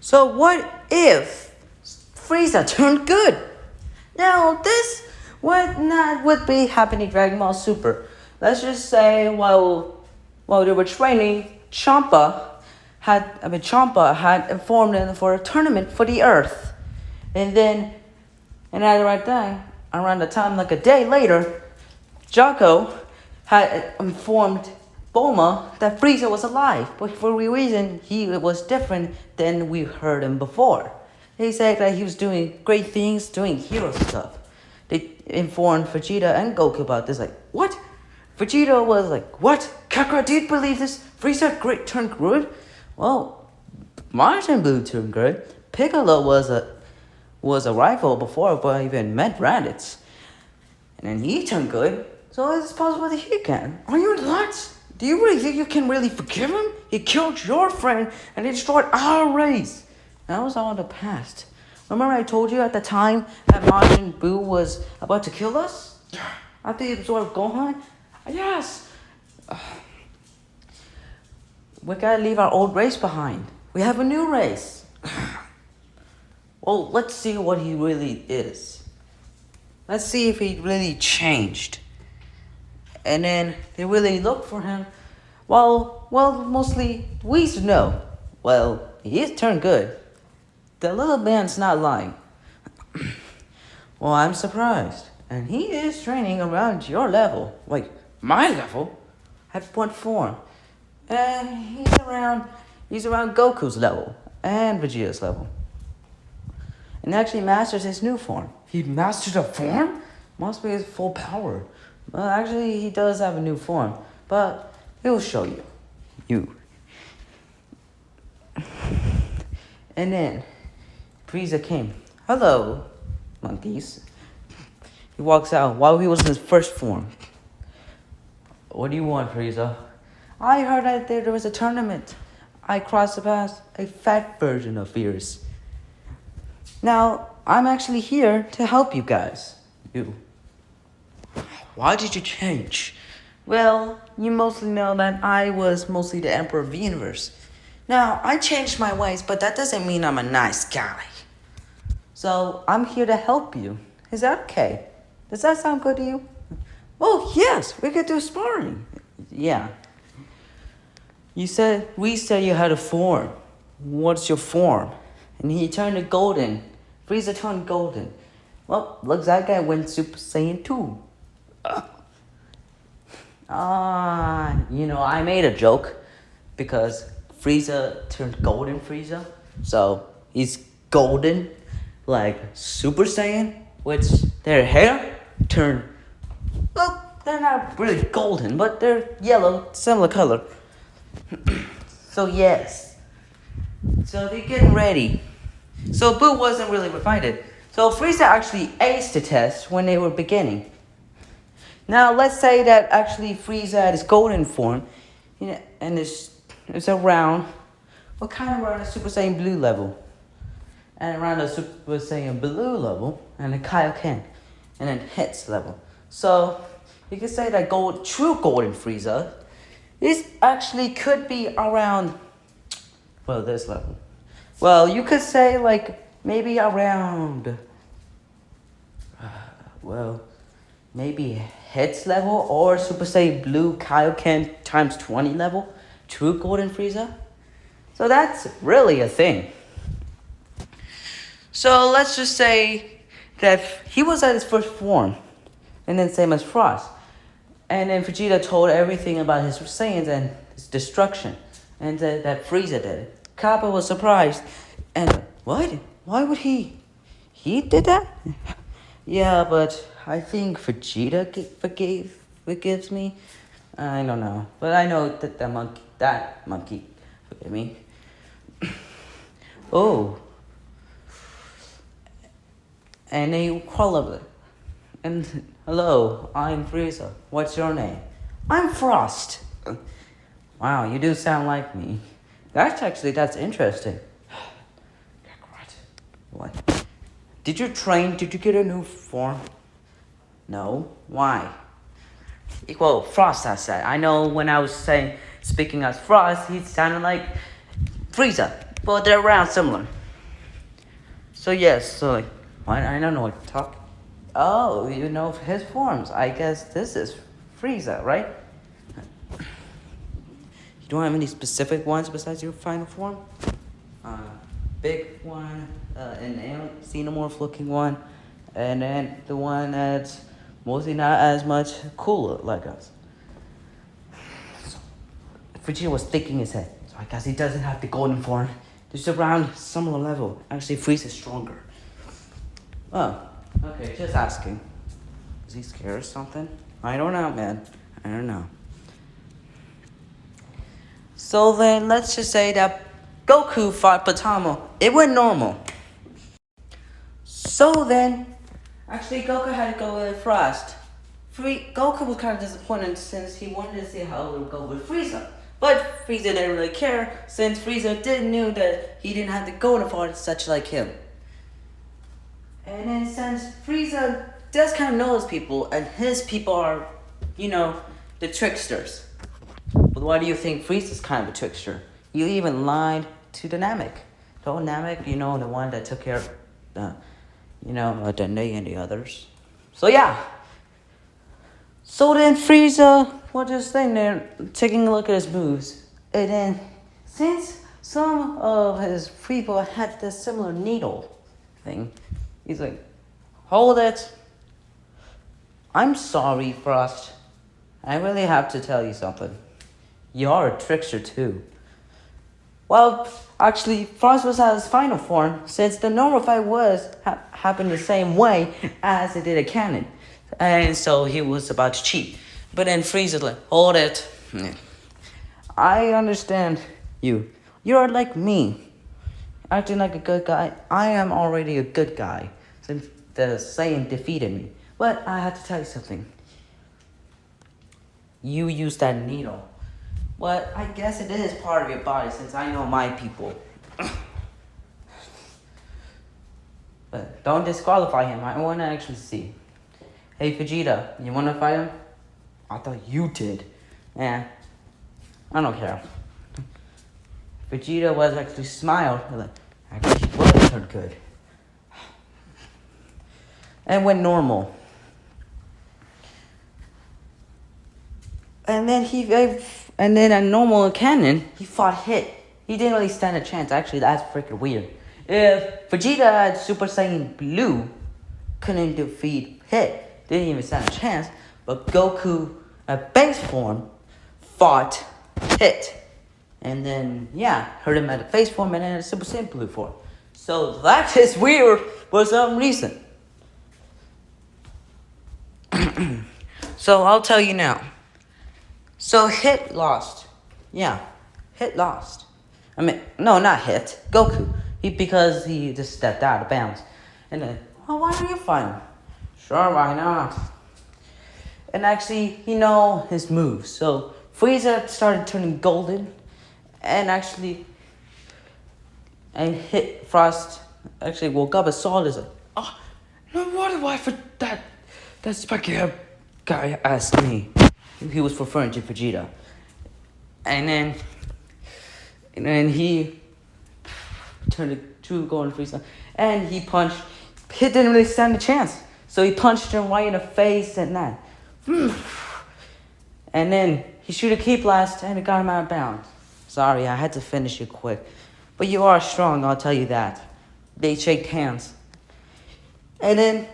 So what if Frieza turned good? Now this would not would be happening in Dragon Ball Super. Let's just say while they were training, Champa had informed them for a tournament for the Earth, and then and at the right time, around the time like a day later, Jocko had informed Bulma that Frieza was alive, but for a reason he was different than we heard him before. He said that he was doing great things, doing hero stuff. They informed Vegeta and Goku about this, like, what? Vegeta was like, what? Kakarot, do you believe this? Frieza turned good? Well, Majin Buu turned good. Piccolo was a rival before, but even met Raditz. And then he turned good. So it's possible that he can. Are you nuts? Do you really think you can really forgive him? He killed your friend and he destroyed our race. That was all in the past. Remember I told you at the time that Majin Buu was about to kill us? After he absorbed Gohan? Yes. We gotta leave our old race behind. We have a new race. Well, let's see what he really is. Let's see if he really changed. And then they really look for him. Well, mostly we know. Well, he's turned good. The little man's not lying. Well, I'm surprised. And he is training around your level. Like, my level? At what form? And he's around Goku's level. And Vegeta's level. And actually masters his new form. He mastered a form? Must be his full power. Well, actually, he does have a new form. But he'll show you. And then Frieza came. Hello, monkeys. He walks out while he was in his first form. What do you want, Frieza? I heard that there was a tournament. I crossed the path, a fat version of yours. Now, I'm actually here to help you guys. Why did you change? Well, you mostly know that I was mostly the Emperor of the Universe. Now, I changed my ways, but that doesn't mean I'm a nice guy. So, I'm here to help you. Is that okay? Does that sound good to you? Oh, yes, we could do sparring. Yeah. We said you had a form. What's your form? And he turned to golden. Frieza turned golden. Well, looks like I went Super Saiyan 2. I made a joke because Frieza turned golden Frieza. So he's golden like Super Saiyan, which their hair turned, well, they're not really golden, but they're yellow, similar color. So yes. So they're getting ready. So Boo wasn't really invited. So Frieza actually aced the test when they were beginning. Now let's say that actually Frieza had his golden form, and it's around, well, kind of around the Super Saiyan Blue level, and around the Super Saiyan Blue level, and the Kaioken, and then Hits level. So you could say that true golden Frieza, this actually could be around, well, this level. Well, you could say like maybe around, maybe Hits level or Super Saiyan Blue Kaioken times 20 level, true golden Frieza. So that's really a thing. So let's just say that he was at his first form, and then same as Frost. And then Vegeta told everything about his Saiyans and his destruction, and that Frieza did it. Kappa was surprised, and what? Why would he? He did that? Yeah, but I think Vegeta forgives me. I don't know, but I know that that monkey forgive me. Oh, and they call up, and hello, I'm Frieza. What's your name? I'm Frost. Wow, you do sound like me. That's interesting. What? Did you train? Did you get a new form? No. Why? Well, Frost, I said. I know when I was speaking as Frost, he sounded like Frieza. but they're around similar. So yes, so like, I don't know what to talk. Oh, you know his forms. I guess this is Frieza, right? You don't have any specific ones besides your final form? Big one, an xenomorph looking one, and then the one that's mostly not as much cooler like us. So, Vegeta was thinking his head, so I guess he doesn't have the golden form. Just around similar level. Actually, Frieza is stronger. Oh, okay, just asking. Is he scared or something? I don't know, man. I don't know. So then, let's just say that Goku fought Potamo. It went normal. So then, actually Goku had to go with Frost. Goku was kind of disappointed since he wanted to see how it would go with Frieza. But Frieza didn't really care since Frieza didn't knew that he didn't have the golden form such like him. And then since Frieza does kind of know his people, and his people are, you know, the tricksters. But why do you think Frieza's kind of a trickster? You even lied to the Namek. The old Namek, you know, the one that took care of, Dende and the others. So yeah. So then Frieza was just sitting there taking a look at his moves. And then, since some of his people had this similar needle thing, he's like, hold it. I'm sorry, Frost. I really have to tell you something. You're a trickster too. Well, actually, Frost was at his final form since the normal fight happened the same way as it did at Canon. And so he was about to cheat. But then Frieza's like, hold it. I understand you. You're like me. Acting like a good guy. I am already a good guy since the Saiyan defeated me. But I have to tell you something. You used that needle. But I guess it is part of your body since I know my people. But don't disqualify him. I want to actually see. Hey Vegeta, you want to fight him? I thought you did. Yeah, I don't care. Vegeta was actually smiled. Like, actually, he was turned good. And went normal. And then at normal canon, he fought Hit. He didn't really stand a chance. Actually, that's freaking weird. If Vegeta had Super Saiyan Blue, couldn't defeat Hit, didn't even stand a chance. But Goku at base form fought Hit. And then, hurt him at a face form and then at a Super Saiyan Blue form. So that is weird for some reason. So I'll tell you now. So Hit lost. Yeah, Hit lost. I mean, no, not Hit. Goku. Because he just stepped out of bounds. And then, why don't you fight him? Sure, why not? And actually, he know his moves. So Frieza started turning golden. And Hit Frost actually woke up and saw this. Like, oh, no wonder why for that spiky hair guy asked me. He was referring to Vegeta. And then he turned it to golden Frieza. And he punched. Hit didn't really stand a chance. So he punched him right in the face and that. And then he shoot a key blast and it got him out of bounds. Sorry, I had to finish it quick. But you are strong, I'll tell you that. They shake hands. And then,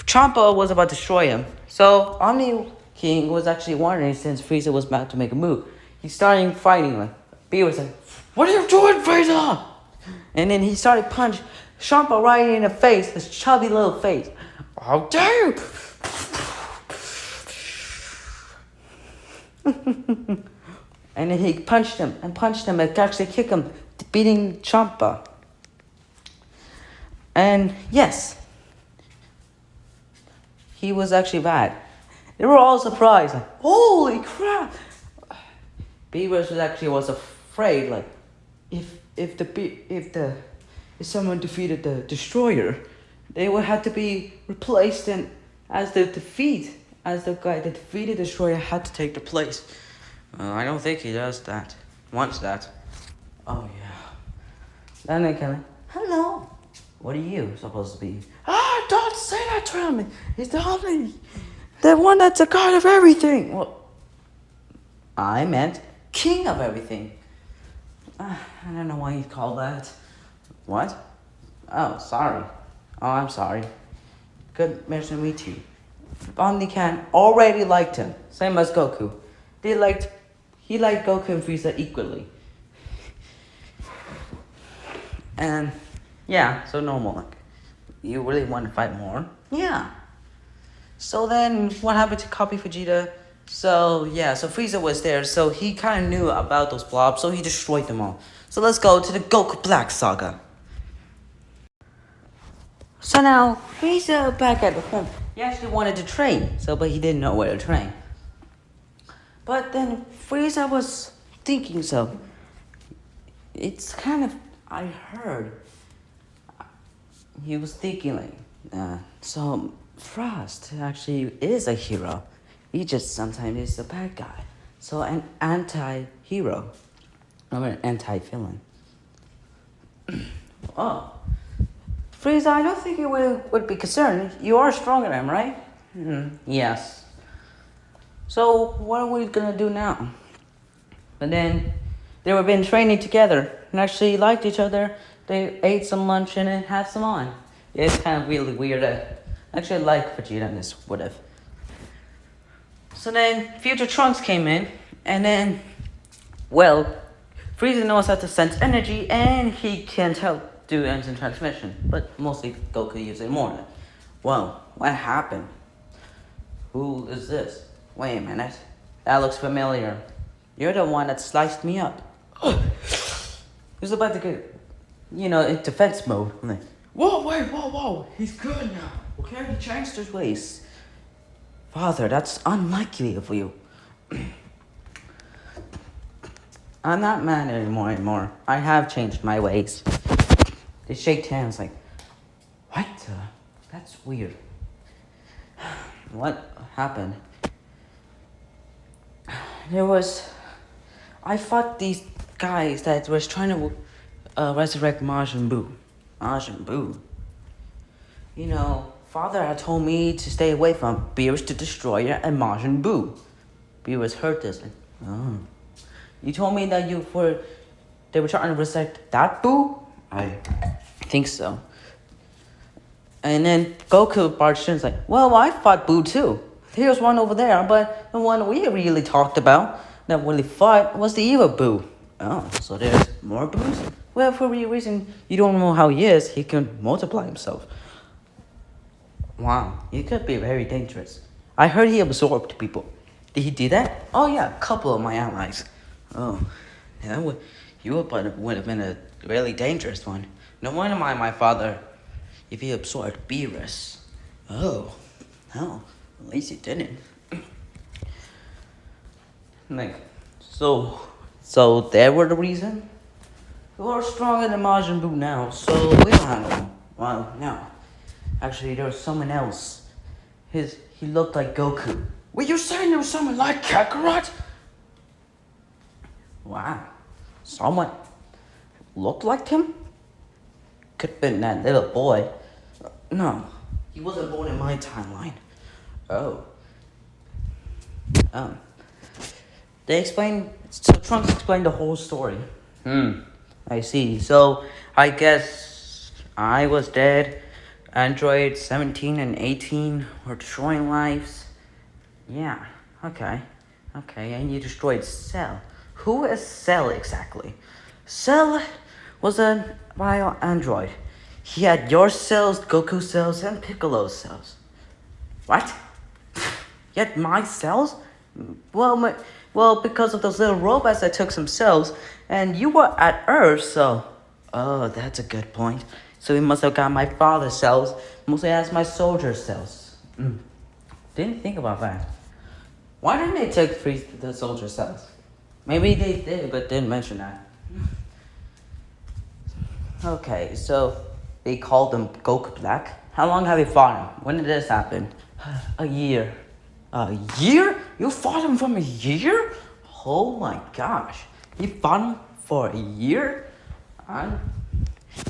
Champa was about to destroy him. So Omni King was actually wondering since Frieza was about to make a move. He started fighting like B was like, what are you doing, Frieza? And then he started punching Champa right in the face, his chubby little face. How dare you! And then he punched him and actually kicked him, beating Champa. And yes, he was actually bad. They were all surprised, like, holy crap! Beavers was afraid, like, if someone defeated the destroyer, they would have to be replaced, and as the guy that defeated the destroyer had to take the place. I don't think he does that. Wants that. Oh yeah. Then they kind of, hello. What are you supposed to be? Ah, don't say that to him. He's the one that's the god of everything. Well, I meant king of everything. I don't know why he called that. What? Oh, sorry. Oh, I'm sorry. Good to meet you. Omnican already liked him, same as Goku. He liked Goku and Frieza equally. And yeah, so normal. Like, you really want to fight more? Yeah. So then, what happened to Copy Vegeta? So yeah, so Frieza was there, so he kind of knew about those blobs, so he destroyed them all. So let's go to the Goku Black Saga. So now, Frieza back at the home. He actually wanted to train, but he didn't know where to train. But then Frieza was thinking it's kind of, I heard, he was thinking so Frost actually is a hero. He just sometimes is a bad guy. So an anti-hero. I'm an anti-villain. Oh. Frieza, I don't think you would be concerned. You are stronger than him, right? Yes. So, what are we gonna do now? But then, they were been training together and actually liked each other. They ate some lunch and then had some on. It's kind of really weird. Actually, I like Vegeta in this, whatever. So then, Future Trunks came in, and then, well, Frieza knows how to sense energy, and he can do instant transmission, but mostly Goku uses it more. Whoa, what happened? Who is this? Wait a minute. That looks familiar. You're the one that sliced me up. He's about to get, in defense mode. I'm like, whoa. He's good now. Okay, he changed his ways. Father, that's unlikely of you. I'm not mad anymore. I have changed my ways. They shake hands like, what? That's weird. What happened? I fought these guys that was trying to resurrect Majin Buu. Majin Buu. Father had told me to stay away from Beerus the Destroyer and Majin Buu. Beerus heard this. Like, oh. You told me that they were trying to resurrect that Buu? I think so. And then Goku barged in and was like, well, I fought Buu too. Here's one over there, but the one we really talked about that really fought was the evil Buu. Oh, so there's more Boos? Well, for a reason you don't know how he is, he can multiply himself. Wow, he could be very dangerous. I heard he absorbed people. Did he do that? Oh yeah, a couple of my allies. Oh, yeah, would have been a really dangerous one. No wonder my father, if he absorbed Beerus. Oh, no, at least he didn't. So there were the reason? We are stronger than Majin Buu now, so we don't have him. Well, no. Actually, there was someone else. He looked like Goku. Were you saying there was someone like Kakarot? Wow. Someone looked like him? Could have been that little boy. No, he wasn't born in my timeline. Oh. So Trunks explained the whole story. I see. So, I guess I was dead. Android 17 and 18 were destroying lives. Yeah, okay, and you destroyed Cell. Who is Cell exactly? Cell was a bio android. He had your cells, Goku cells, and Piccolo cells. What? Yet my cells? Well, because of those little robots that took some cells, and you were at Earth, so... Oh, that's a good point. So he must have got my father's cells, mostly as my soldier cells. Didn't think about that. Why didn't they take the soldier cells? Maybe they did, but didn't mention that. Okay, so they called him Goku Black. How long have you fought him? When did this happen? A year. A year? You fought him from a year? Oh my gosh. You fought him for a year? Do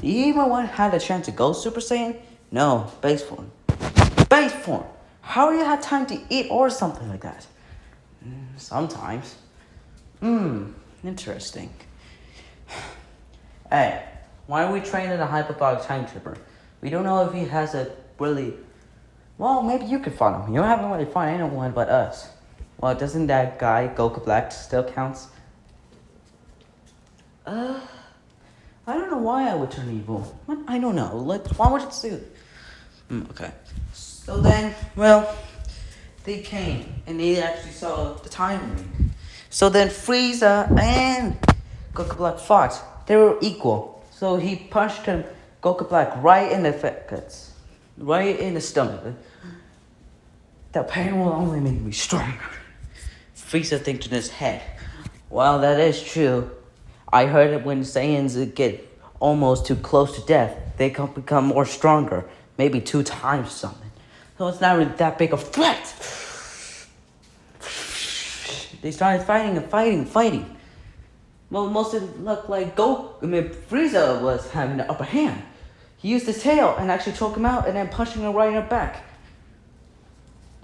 you even had a chance to go Super Saiyan? No, base form. Base form. How do you have time to eat or something like that? Sometimes. Interesting. Hey, why are we training a hyperbolic time trooper? We don't know if he has a really... Well, maybe you could find him. You haven't really found anyone but us. Well, doesn't that guy, Goku Black, still counts? I don't know why I would turn evil. I don't know. Why would it do it? Okay. So then, well, they came and they actually saw the time ring. So then Frieza and Goku Black fought. They were equal. So he punched him, Goku Black, right in the guts. Right in the stomach. That pain will only make me stronger. Frieza thinks in his head, well, that is true. I heard it when Saiyans get almost too close to death, they can become more stronger. Maybe 2 times something. So it's not really that big a threat. They started fighting and fighting. Well, most of it looked like Frieza was having the upper hand. He used his tail and actually choked him out and then punched him right in the back.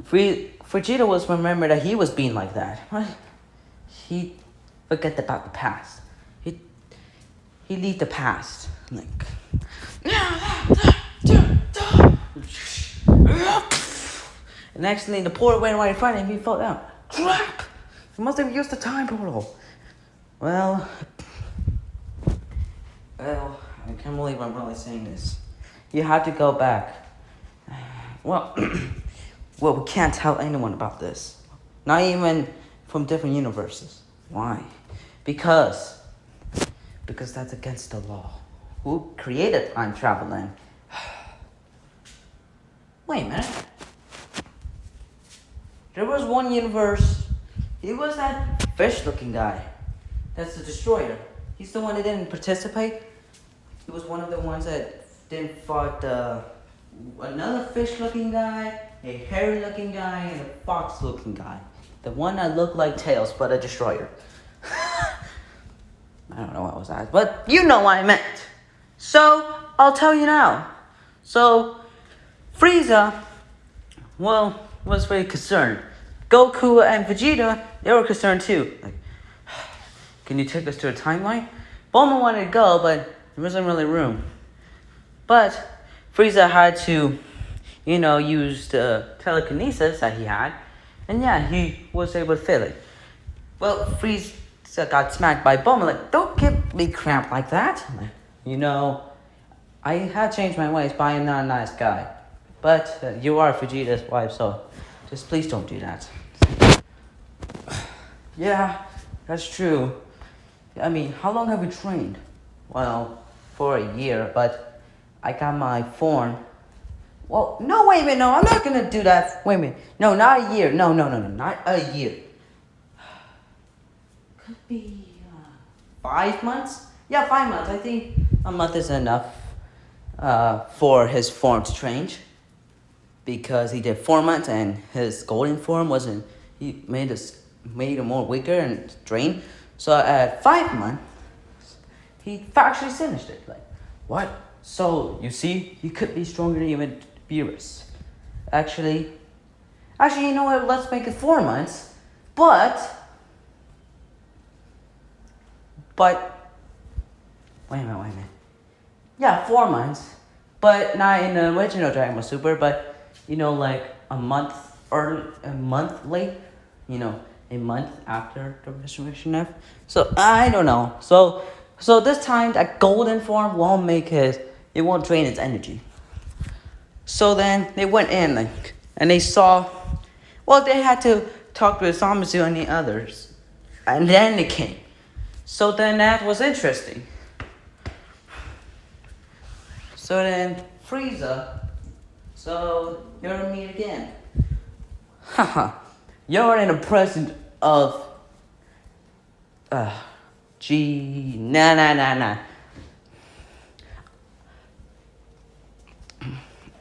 Vegeta was remembered that he was being like that. He forget about the past. He leave the past. Like, and actually the portal went right in front of him. He fell down. Crap! He must have used the time portal. Well, I can't believe I'm really saying this. You have to go back. Well, we can't tell anyone about this. Not even from different universes. Why? Because that's against the law. Who created time traveling? Wait a minute. There was one universe. It was that fish-looking guy. That's the destroyer. He's the one that didn't participate. He was one of the ones that didn't fight another fish-looking guy, a hairy-looking guy, and a fox-looking guy. The one that looked like Tails, but a destroyer. I don't know what was that, but you know what I meant. So, I'll tell you now. So, Frieza, well, was very concerned. Goku and Vegeta, they were concerned too. Like, can you take us to a timeline? Bulma wanted to go, but there wasn't really room. But Frieza had to, use the telekinesis that he had. And yeah, he was able to feel it. Well, Frieza got smacked by Bulma. Like, don't give me crap like that. I had changed my ways, but I am not a nice guy. But you are Vegeta's wife, so just please don't do that. Yeah, that's true. I mean, how long have you trained? Well, for a year, but I got my form. Well, no, wait a minute, no, I'm not gonna do that. Wait a minute. No, not a year. No, not a year. Could be 5 months? Yeah, 5 months. I think a month is enough for his form to change. Because he did 4 months and his golden form wasn't, he made him more weaker and drained. So at 5 months, he actually finished it. Like, what? So, you see, he could be stronger than even Beerus. Actually, you know what? Let's make it 4 months. But, wait a minute. Yeah, 4 months. But not in the original Dragon Ball Super, but, like a month late. A month after the Resurrection F. So, I don't know. So this time, that golden form won't it won't drain its energy. So then, they went in, and they saw, well, they had to talk with Zamasu and the others. And then they came. So then, that was interesting. So then, Frieza, so you're gonna meet again. Haha. You're in the presence of nah.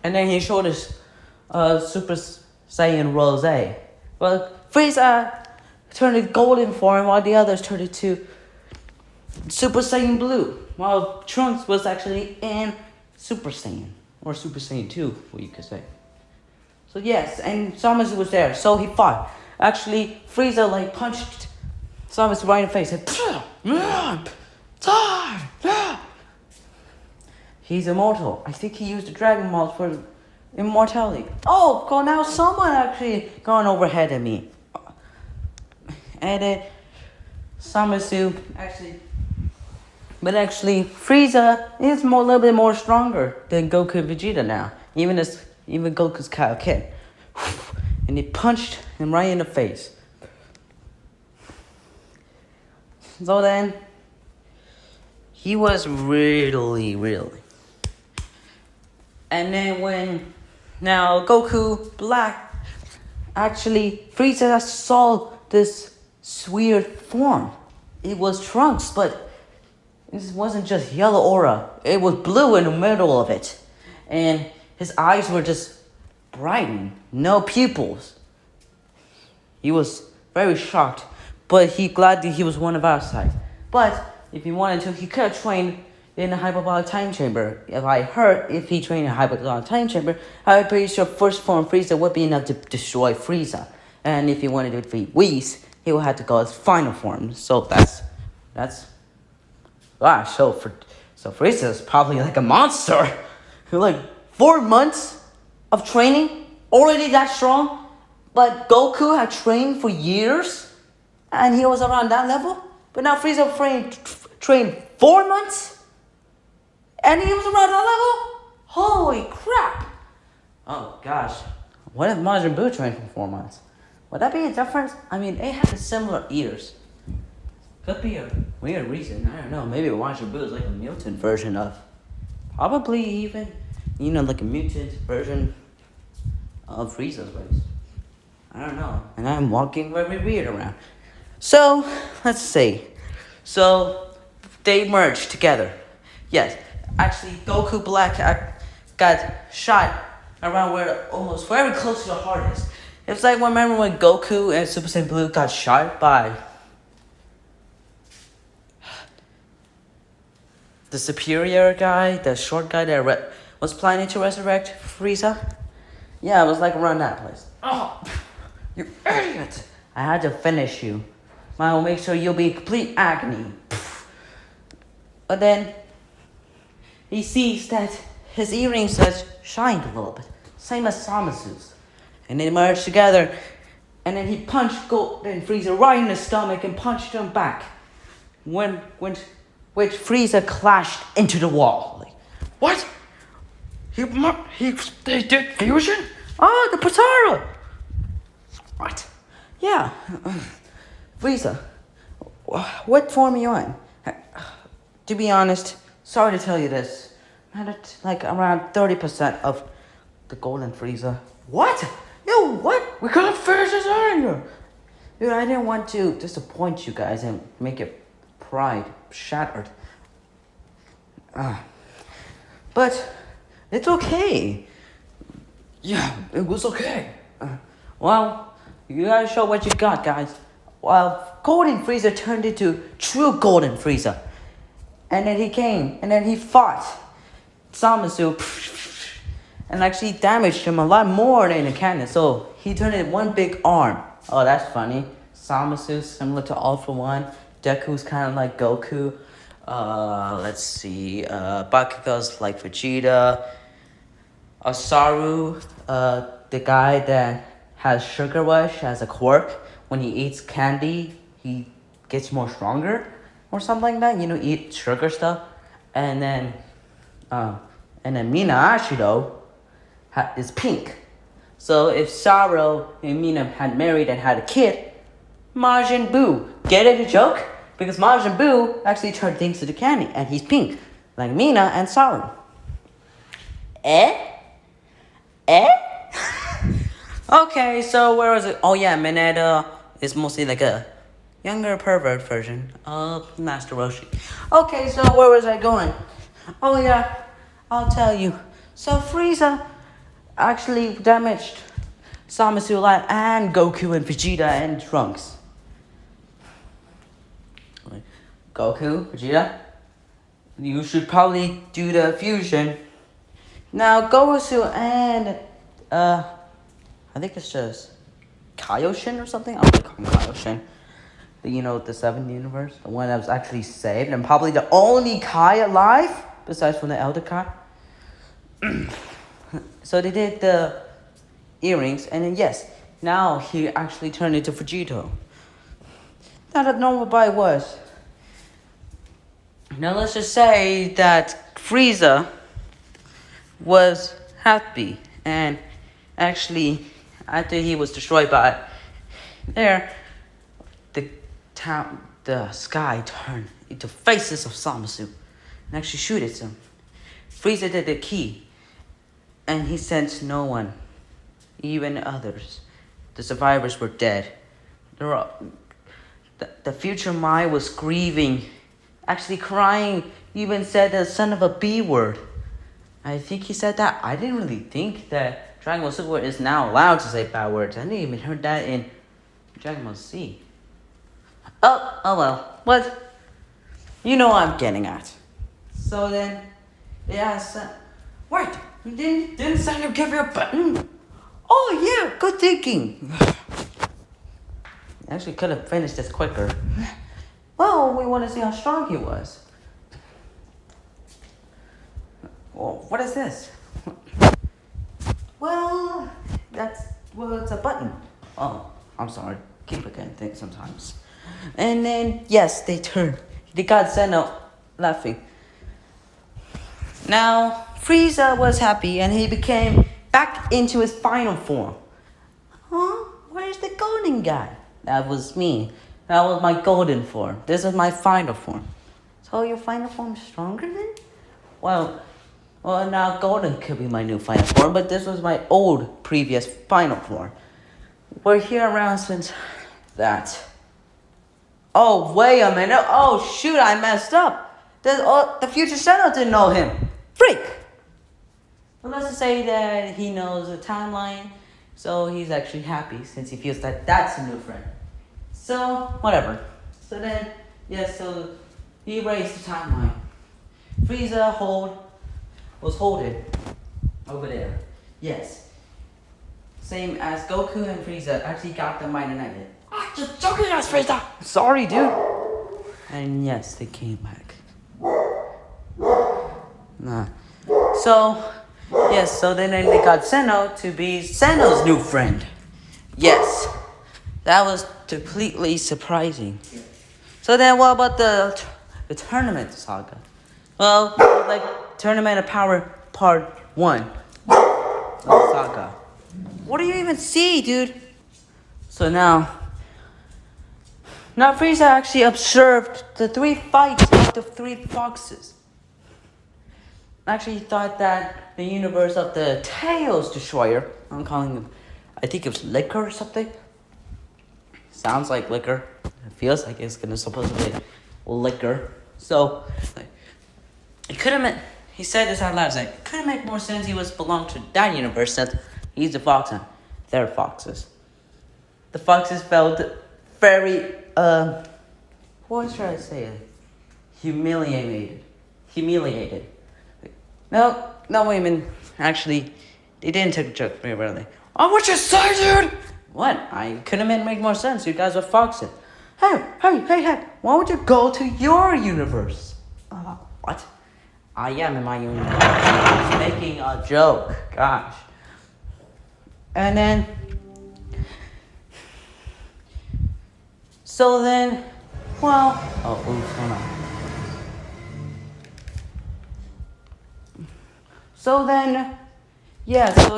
And then he showed us Super Saiyan Rose. Well, Frieza turned it golden form while the others turned it to Super Saiyan Blue, while Trunks was actually in Super Saiyan, or Super Saiyan 2, what you could say. So yes, and Zamasu was there, so he fought. Actually, Frieza like punched Zamasu right in the face. He's immortal. I think he used the Dragon Balls for immortality. Oh, God, now someone actually gone overhead at me. And then Zamasu actually Frieza is a little bit more stronger than Goku and Vegeta now. Even Goku's Kaioken. And he punched him right in the face. So then he was really. And then when now Goku Black actually Frieza saw this weird form. It was Trunks, but it wasn't just yellow aura. It was blue in the middle of it. And his eyes were just brightened, no pupils. He was very shocked, but he glad that he was one of our side. But if he wanted to, he could have trained in a hyperbolic time chamber. If he trained in a hyperbolic time chamber, I'm pretty sure first form Frieza would be enough to destroy Frieza. And if he wanted to defeat Whis, he would have to go as final form. So that's gosh, so Frieza is probably like a monster. Like 4 months of training, already that strong. But Goku had trained for years, and he was around that level. But now Frieza trained 4 months, and he was around that level. Holy crap! Oh gosh, what if Majin Buu trained for 4 months? Would that be a difference? I mean, they had similar ears. Could be a weird reason. I don't know. Maybe Majin Buu is like a mutant version of, probably even, like a mutant version of Frieza's race. I don't know. And I'm walking very weird around. So, let's see. So, they merged together. Yes. Actually, Goku Black got shot around where almost very close to the heart is. It's like, remember when Goku and Super Saiyan Blue got shot by the superior guy, the short guy that was planning to resurrect Frieza? Yeah, it was like around that place. Oh, you idiot! I had to finish you. I'll make sure you'll be in complete agony. But then, he sees that his earrings has shined a little bit. Same as Samasu's. And they merged together. And then he punched Golden Frieza right in the stomach and punched him back. Which Frieza clashed into the wall. Like, what? They did fusion? Oh, the Patara! What? Yeah. Frieza, what form are you on? To be honest, sorry to tell you this. I had like around 30% of the Golden Frieza. What? Yo, what? We couldn't finish this earlier. Dude, I didn't want to disappoint you guys and make your pride shattered. But it's okay. Yeah, it was okay. Well, you gotta show what you got, guys. Well, Golden Frieza turned into true Golden Frieza. And then he came, and then he fought Zamasu, and actually damaged him a lot more than the cannon. So he turned into one big arm. Oh, that's funny. Zamasu, similar to All For One. Deku's kind of like Goku. Let's see. Bakugo's like Vegeta. Osaru, the guy that has sugar rush, has a quirk. When he eats candy, he gets more stronger. Or something like that, eat sugar stuff. And then Mina Ashido is pink. So if Saro and Mina had married and had a kid, Majin Buu. Get it, a joke? Because Majin Buu actually turned things into candy, and he's pink. Like Mina and Saro. Okay, so where was it? Oh yeah, Mineta is mostly like a younger pervert version of Master Roshi. Okay, so where was I going? Oh yeah, I'll tell you. So Frieza actually damaged Zamasu and Goku and Vegeta and Trunks. Goku, Vegeta, you should probably do the fusion. Now Goku and I think it's just Kaioshin or something. I'm gonna call him Kaioshin. You know, the 7th universe, the one that was actually saved, and probably the only Kai alive besides from the Elder Kai. So they did the earrings, and then yes, now he actually turned into Vegito. Not that normal boy was. Now let's just say that Frieza was happy, and actually, after he was destroyed by there, the sky turned into faces of Zamasu and actually shoot at him. Frieza did the key, and he sent no one, even others. The survivors were dead. The future Mai was grieving, actually crying, even said the son of a B word. I think he said that. I didn't really think that Dragon Ball Super is now allowed to say bad words. I didn't even heard that in Dragon Ball Z. Oh well. What? You know what I'm getting at. So then, yeah, wait, you didn't say you give you a button? Oh yeah, good thinking. Actually could have finished this quicker. Well, we want to see how strong he was. Well, what is this? Well, it's a button. Oh, I'm sorry. Keep forgetting things sometimes. And then, yes, they turned. They got Zeno laughing. Now, Frieza was happy and he became back into his final form. Huh? Where's the golden guy? That was me. That was my golden form. This is my final form. So your final form is stronger then? Well, now golden could be my new final form, but this was my old previous final form. We're here around since that. Oh, wait a minute. Oh, shoot, I messed up. The future Shadow didn't know him. Freak! Well, let's just say that he knows the timeline, so he's actually happy since he feels that that's a new friend. So, whatever. So then, so he erased the timeline. Frieza was holding over there. Yes. Same as Goku and Frieza actually got the Mighty Nugget. Ah, just joking, ass Frieza! Sorry, dude. And yes, they came back. Nah. So then they got Zeno to be Zeno's new friend. Yes. That was completely surprising. So then what about the tournament saga? Well, like Tournament of Power Part 1 of the saga. What do you even see, dude? So now Frieza actually observed the 3 fights of the 3 foxes. Actually, he thought that the universe of the Tails Destroyer, I'm calling him, I think it was Liquor or something. Sounds like liquor. It feels like it's gonna supposedly be liquor. So, he said this out loud, it couldn't make more sense he was belonged to that universe since he's a fox and they're foxes. The foxes felt very, what should I say? Humiliated. No, wait a minute. Actually, they didn't take the joke very well. Oh, what you say, dude? What? I couldn't make more sense. You guys were foxing. Hey, why would you go to your universe? What? I am in my universe. I was making a joke. Gosh. And then, hold on. So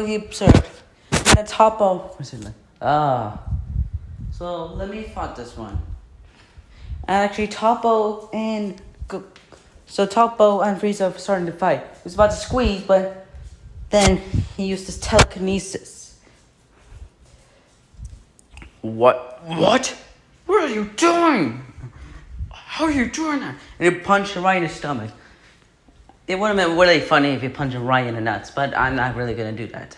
he observed. And the Toppo, so let me find this one. And actually Toppo and Frieza were starting to fight. He was about to squeeze, but then he used his telekinesis. What? What are you doing? How are you doing that? And he punched him right in his stomach. It would have been really funny if he punched him right in the nuts, but I'm not really going to do that.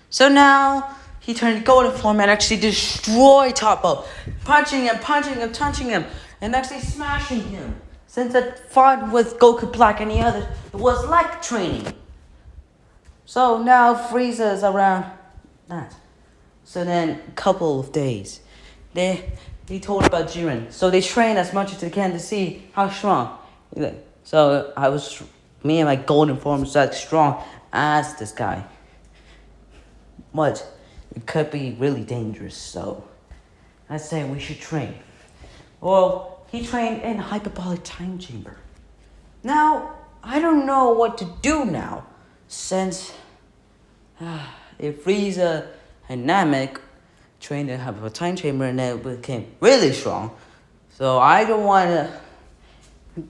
So now, he turned golden form and actually destroyed Toppo. Punching him. and actually smashing him. Since that fight with Goku Black and the others, it was like training. So now Frieza is around that. So then, a couple of days, they told about Jiren. So they train as much as they can to see how strong. So me and my golden form was as strong as this guy. But it could be really dangerous, so I say we should train. Well, he trained in hyperbolic time chamber. Now, I don't know what to do now, since if Frieza and Namek trained in hyperbolic time chamber and then became really strong. So I don't want to.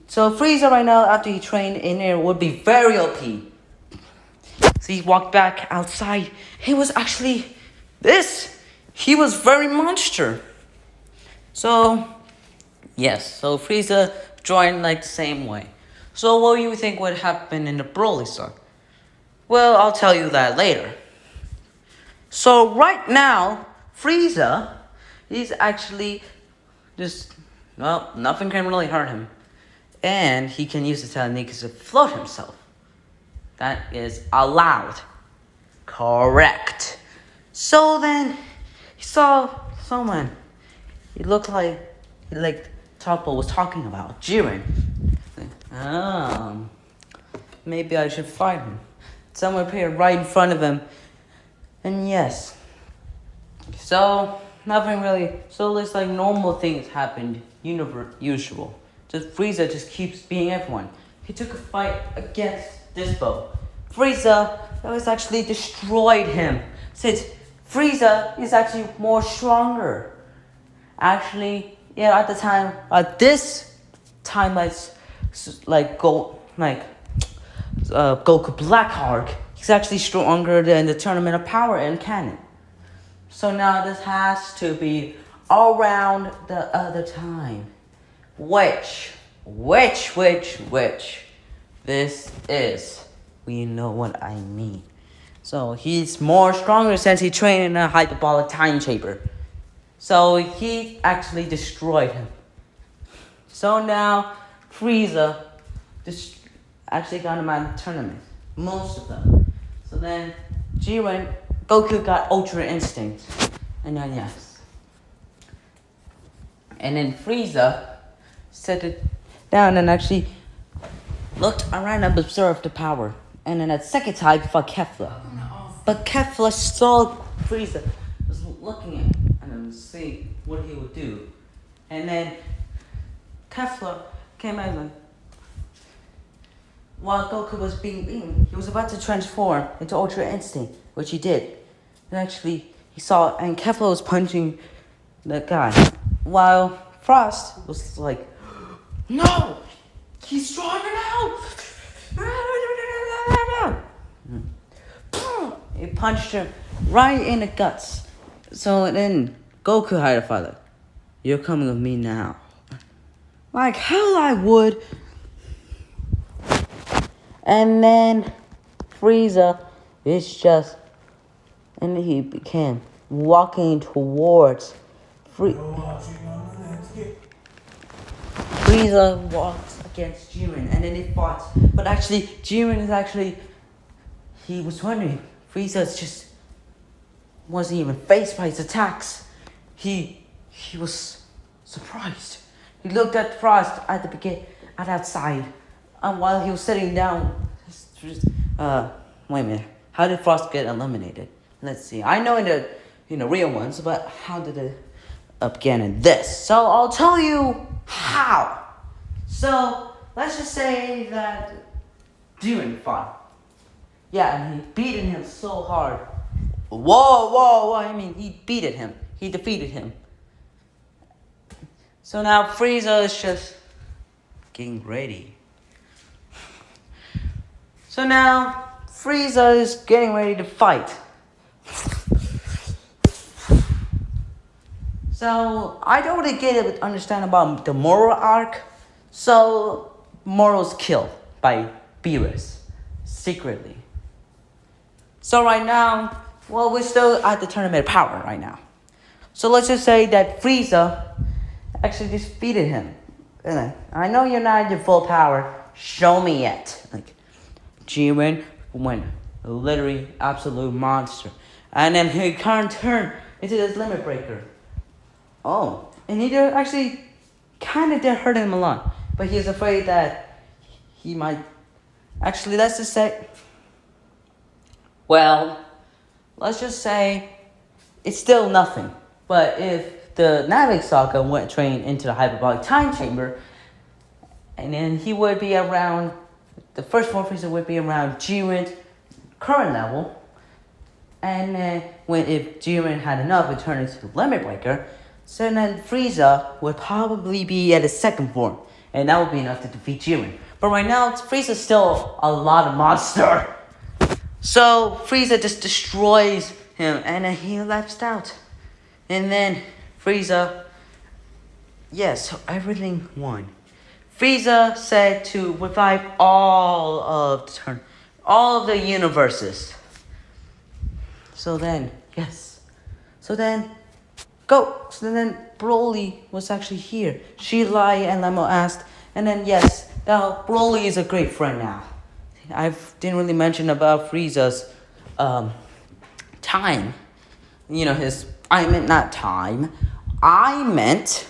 So Frieza right now, after he trained in there, would be very OP. So he walked back outside. He was actually this. He was very monster. So yes, so Frieza joined like the same way. So what do you think would happen in the Broly song? Well, I'll tell you that later. So right now, Frieza, he's actually just, well, nothing can really hurt him. And he can use the telekinesis to float himself. That is allowed. Correct. So then, he saw someone. He looked like Toppo was talking about, Jiren. Maybe I should fight him. Someone appeared right in front of him. And yes. So, nothing really. So, it looks like normal things happened. Usual. Just Frieza just keeps being everyone. He took a fight against Dispo. Frieza was actually destroyed him. Since Frieza is actually more stronger. Actually, yeah, at the time, this time, Goku Blackheart, he's actually stronger than the Tournament of Power and Canon. So now this has to be around the other time. Which this is. We know what I mean. So he's more stronger since he trained in a hyperbolic time chamber. So he actually destroyed him. So now Frieza actually got him out of the tournament. Most of them. So then Goku got Ultra Instinct. And then yes. And then Frieza set it down and actually looked around and observed the power. And then at second time fought Kefla. But Kefla saw Frieza was looking at him and then see what he would do. And then Kefla came out like, while Goku was being beaten, he was about to transform into Ultra Instinct, which he did. And actually, he saw, and Kefla was punching the guy. While Frost was like, no! He's stronger now! He punched him right in the guts. So then Goku had a father. You're coming with me now. Like hell I would. And then Frieza is just, and he began walking towards Frieza walks against Jiren, and then they fought. But actually, Jiren is actually, he was wondering, Frieza just wasn't even faced by his attacks. He was surprised. He looked at Frost at the beginning, outside, and while he was sitting down, wait a minute, how did Frost get eliminated? Let's see. I know in the real ones, but how did it begin in this? So I'll tell you how. So let's just say that Jiren fought. Yeah, and he beaten him so hard. Whoa, I mean, he beated him. He defeated him. So now Frieza is just getting ready. So now Frieza is getting ready to fight. So I don't really understand about the Moro arc. So Moro's killed by Beerus secretly. So right now, well, we're still at the Tournament of Power right now. So let's just say that Frieza actually defeated him. I know you're not at your full power. Show me it. Like, Jiren went literally absolute monster. And then he can't turn into this limit breaker. Oh, and he did actually kind of did hurt him a lot. But he's afraid that he might. Actually, let's just say. Well, let's just say it's still nothing. But if the Namek Saga went train into the hyperbolic time chamber, and then he would be around, the first form Frieza would be around Jiren's current level. And then if Jiren had enough, it turned into the Limit Breaker. So then Frieza would probably be at his second form. And that would be enough to defeat Jiren. But right now, Frieza's still a lot of monster. So Frieza just destroys him and then he left out. And then Frieza, yes, so everything won. Frieza said to revive all of the universes. So then Broly was actually here. Lai and Lemon asked, and then yes, now Broly is a great friend now. I didn't really mention about Frieza's time. You know, I meant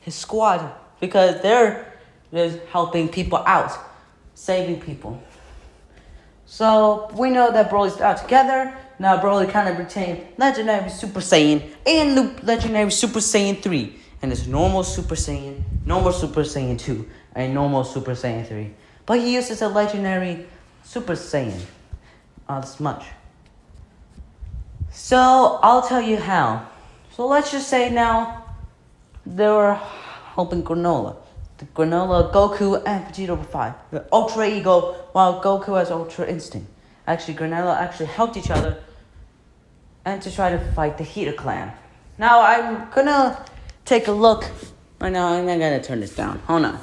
his squad, because they're just helping people out, saving people. So we know that Broly's out together. Now Broly kind of retained Legendary Super Saiyan and Legendary Super Saiyan 3. And there's normal Super Saiyan, normal Super Saiyan 2, and normal Super Saiyan 3. But he uses a Legendary Super Saiyan. This much. So I'll tell you how. So let's just say now they were helping Granola. The Granola, Goku, and Vegeta were 5. The Ultra Ego, while Goku has Ultra Instinct. Actually, Granola actually helped each other and to try to fight the Heater Clan. Now, I'm gonna take a look. Right now, I'm not gonna turn this down. Hold on.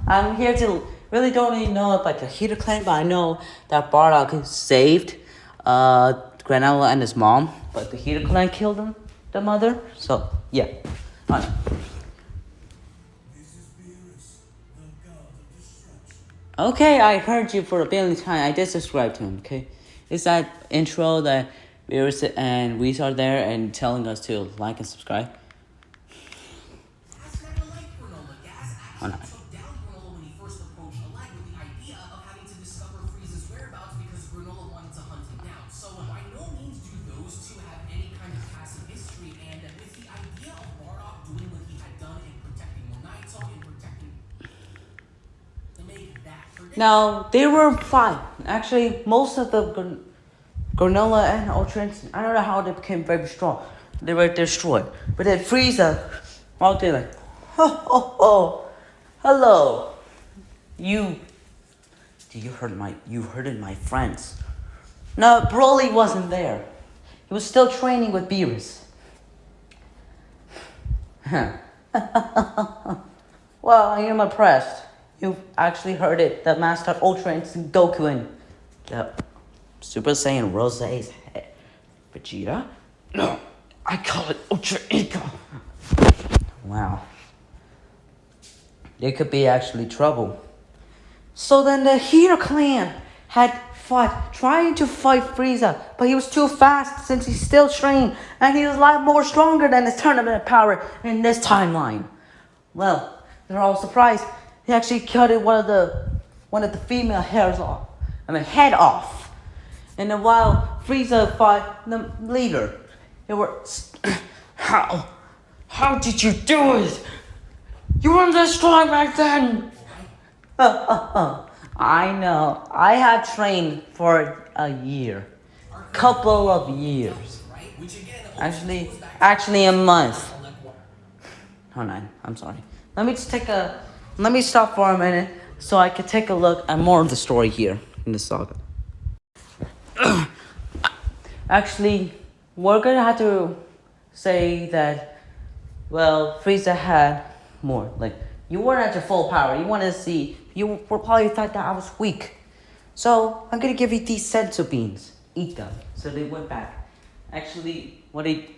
I'm here to really don't even know about the Heater Clan, but I know that Bardock saved Granola and his mom, but the Heater Clan killed him, the mother. So, yeah. Hold on. Okay, I heard you for a billion times. I did subscribe to him, okay? It's that intro that Virus and we are there and telling us to like and subscribe. Hold on. Now, they were 5. Actually, most of the Granola and Ultra Instinct, I don't know how they became very strong. They were destroyed. But then Frieza walked in like, hello. You hurted my friends. No, Broly wasn't there. He was still training with Beerus. Well, I am impressed. You actually heard it. The Master Ultra Instinct Goku and the Super Saiyan Rose's head. Vegeta? No, I call it Ultra Ego. Wow. There could be actually trouble. So then the Heater Clan had fought, trying to fight Frieza, but he was too fast since he's still trained, and he was a lot more stronger than his tournament power in this timeline. Well, they're all surprised. He actually cut one of the female head off. And then while Frieza fought the leader, they were, how did you do it? You weren't that strong back then. I know. I have trained for a year, couple of years. Actually a month. Hold on. I'm sorry. Let me stop for a minute so I can take a look at more of the story here in the saga. Actually, we're gonna have to say that, well, Frieza had more. Like, you weren't at your full power. You were probably thought that I was weak. So, I'm gonna give you these senzu beans. Eat them. So they went back. Actually, wait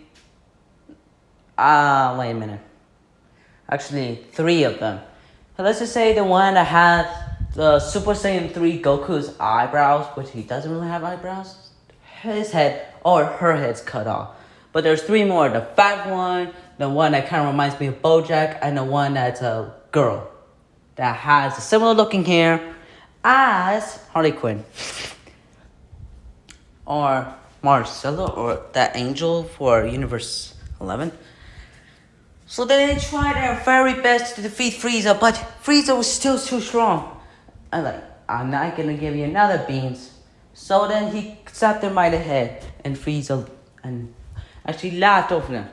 a minute. Actually, 3 of them. So let's just say the one that has the Super Saiyan 3 Goku's eyebrows, which he doesn't really have eyebrows. His head or her head's cut off. But there's 3 more. The fat one, the one that kind of reminds me of BoJack, and the one that's a girl that has a similar looking hair as Harley Quinn. Or Marcella, or that angel for Universe 11. So they tried their very best to defeat Frieza, but Frieza was still too strong. I'm not gonna give you another beans. So then he slapped him by the head, and Frieza and actually laughed over them.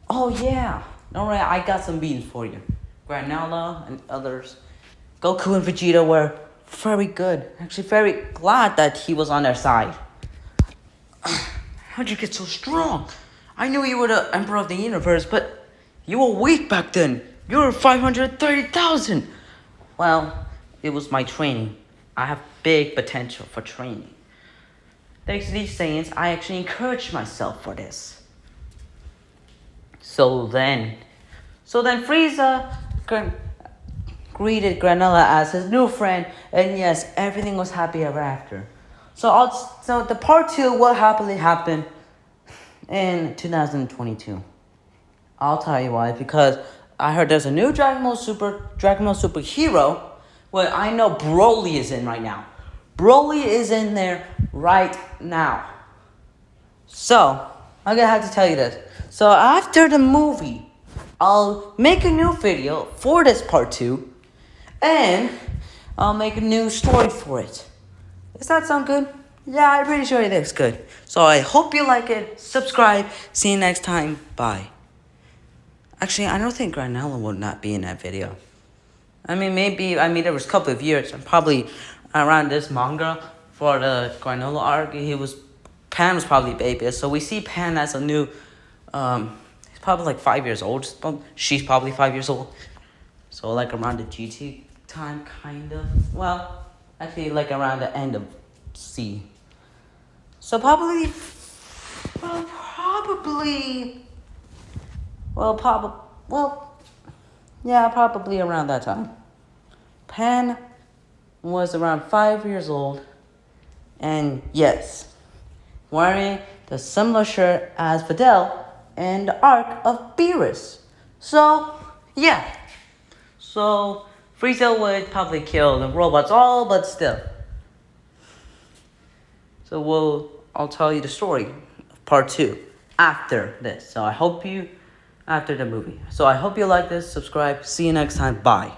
Oh yeah, alright, I got some beans for you. Granola and others. Goku and Vegeta were very good. Actually, very glad that he was on their side. How'd you get so strong? I knew you were the Emperor of the Universe, but you were weak back then. You were 530,000. Well, it was my training. I have big potential for training. Thanks to these Saiyans, I actually encouraged myself for this. So then Frieza greeted Granola as his new friend, and yes, everything was happy ever after. So the part 2 will happily happen in 2022. I'll tell you why, because I heard there's a new Dragon Ball superhero. Well, I know Broly is in right now. Broly is in there right now. So, I'm gonna have to tell you this. So after the movie, I'll make a new video for this part 2, and I'll make a new story for it. Does that sound good? Yeah, I'm pretty sure it is good. So I hope you like it. Subscribe. See you next time. Bye. Actually, I don't think Granola would not be in that video. There was a couple of years, and probably around this manga for the Granola arc, Pan was probably baby. So we see Pan as a new, he's probably like 5 years old. She's probably 5 years old. So like around the GT time, kind of. Well, actually like around the end of C. So probably around that time. Pan was around 5 years old, and yes, wearing the similar shirt as Fidel in the arc of Beerus. So, yeah. So, Frieza would probably kill the robots all, but still. So I'll tell you the story of part 2 after this. After the movie. So I hope you like this. Subscribe. See you next time. Bye.